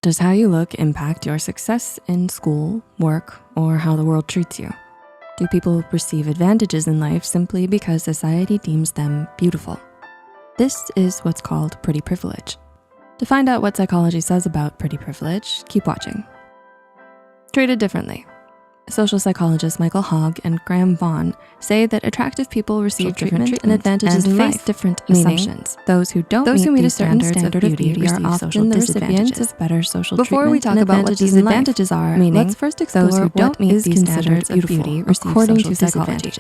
Does how you look impact your success in school, work, or how the world treats you? Do people receive advantages in life simply because society deems them beautiful? This is what's called pretty privilege. To find out what psychology says about pretty privilege, keep watching. Treated differently. Social psychologists Michael Hogg and Graham Vaughan say that attractive people receive treatment and advantages in life, different assumptions. Those who don't meet a certain standard of beauty are often the recipients of better social treatment. Before we talk about what these advantages are, let's first explore those who don't meet these standards of beauty according to psychology.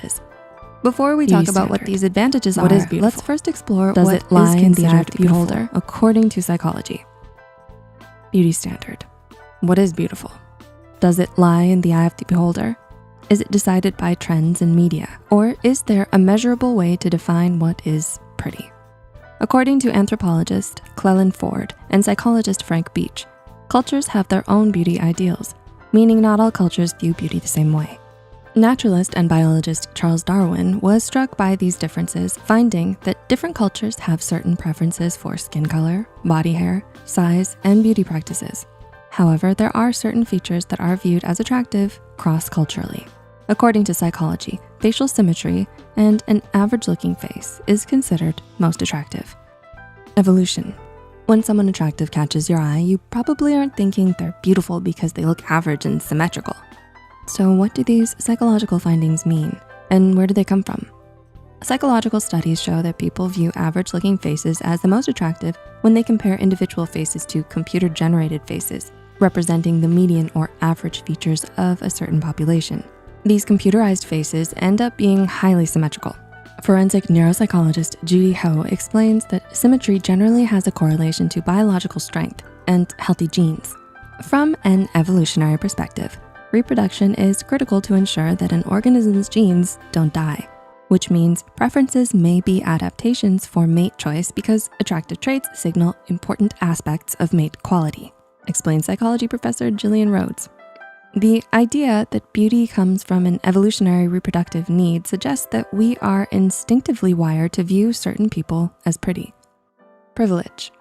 Before we talk about what these advantages are, let's first explore what is considered beautiful according to psychology. Beauty standard. What is beautiful? Does it lie in the eye of the beholder? Is it decided by trends in media? Or is there a measurable way to define what is pretty? According to anthropologist Clellan Ford and psychologist Frank Beach, cultures have their own beauty ideals, meaning not all cultures view beauty the same way. Naturalist and biologist Charles Darwin was struck by these differences, finding that different cultures have certain preferences for skin color, body hair, size, and beauty practices. However, there are certain features that are viewed as attractive cross-culturally. According to psychology, facial symmetry and an average-looking face is considered most attractive. Evolution. When someone attractive catches your eye, you probably aren't thinking they're beautiful because they look average and symmetrical. So what do these psychological findings mean, and where do they come from? Psychological studies show that people view average-looking faces as the most attractive when they compare individual faces to computer-generated faces, representing the median or average features of a certain population. These computerized faces end up being highly symmetrical. Forensic neuropsychologist Judy Ho explains that symmetry generally has a correlation to biological strength and healthy genes. From an evolutionary perspective, reproduction is critical to ensure that an organism's genes don't die, which means preferences may be adaptations for mate choice because attractive traits signal important aspects of mate quality, explains psychology professor Gillian Rhodes. The idea that beauty comes from an evolutionary reproductive need suggests that we are instinctively wired to view certain people as pretty. Privilege.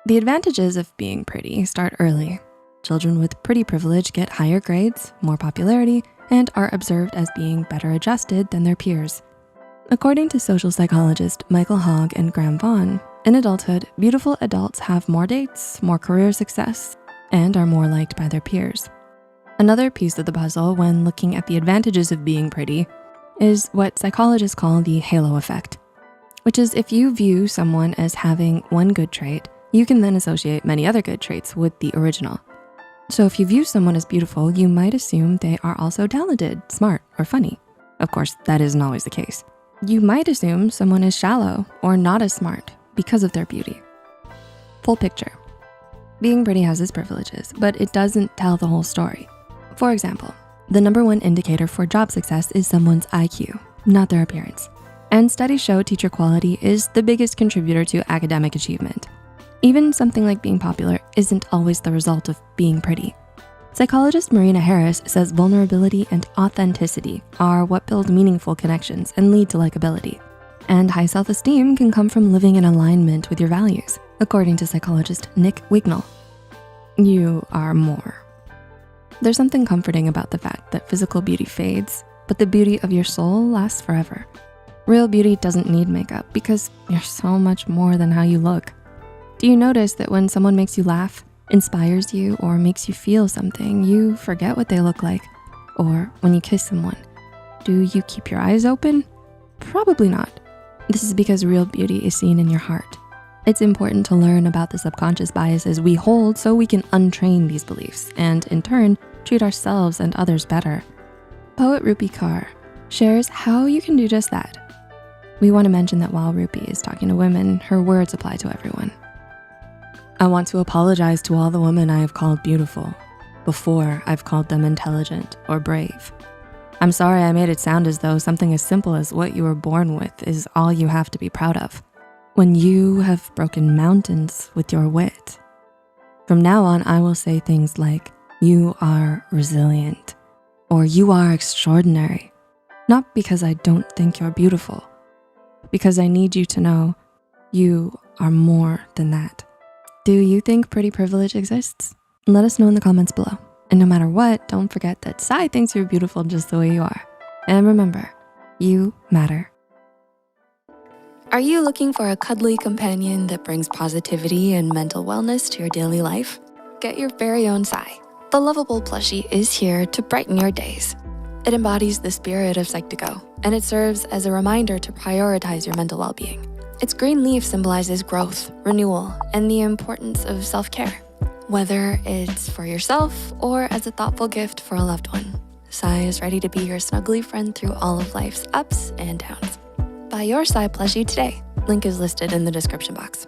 The advantages of being pretty start early. Children with pretty privilege get higher grades, more popularity, and are observed as being better adjusted than their peers. According to social psychologist Michael Hogg and Graham Vaughan, in adulthood, beautiful adults have more dates, more career success, and are more liked by their peers. Another piece of the puzzle when looking at the advantages of being pretty is what psychologists call the halo effect, which is if you view someone as having one good trait, you can then associate many other good traits with the original. So if you view someone as beautiful, you might assume they are also talented, smart, or funny. Of course, that isn't always the case. You might assume someone is shallow or not as smart because of their beauty. Full picture. Being pretty has its privileges, but it doesn't tell the whole story. For example, the #1 indicator for job success is someone's IQ, not their appearance. And studies show teacher quality is the biggest contributor to academic achievement. Even something like being popular isn't always the result of being pretty. Psychologist Marina Harris says vulnerability and authenticity are what build meaningful connections and lead to likability. And high self-esteem can come from living in alignment with your values, according to psychologist Nick Wignall. You are more. There's something comforting about the fact that physical beauty fades, but the beauty of your soul lasts forever. Real beauty doesn't need makeup because you're so much more than how you look. Do you notice that when someone makes you laugh, inspires you, or makes you feel something, you forget what they look like? Or when you kiss someone, do you keep your eyes open? Probably not. This is because real beauty is seen in your heart. It's important to learn about the subconscious biases we hold so we can untrain these beliefs and in turn, treat ourselves and others better. Poet Rupi Kaur shares how you can do just that. We wanna mention that while Rupi is talking to women, her words apply to everyone. I want to apologize to all the women I have called beautiful. Before I've called them intelligent or brave. I'm sorry I made it sound as though something as simple as what you were born with is all you have to be proud of, when you have broken mountains with your wit. From now on, I will say things like, you are resilient, or you are extraordinary, not because I don't think you're beautiful, but because I need you to know you are more than that. Do you think pretty privilege exists? Let us know in the comments below. And no matter what, don't forget that Sai thinks you're beautiful just the way you are. And remember, you matter. Are you looking for a cuddly companion that brings positivity and mental wellness to your daily life? Get your very own Sai. The lovable plushie is here to brighten your days. It embodies the spirit of Psych2Go, and it serves as a reminder to prioritize your mental well-being. Its green leaf symbolizes growth, renewal, and the importance of self-care. Whether it's for yourself or as a thoughtful gift for a loved one, Sai is ready to be your snuggly friend through all of life's ups and downs. Buy your Sai plushie today. Link is listed in the description box.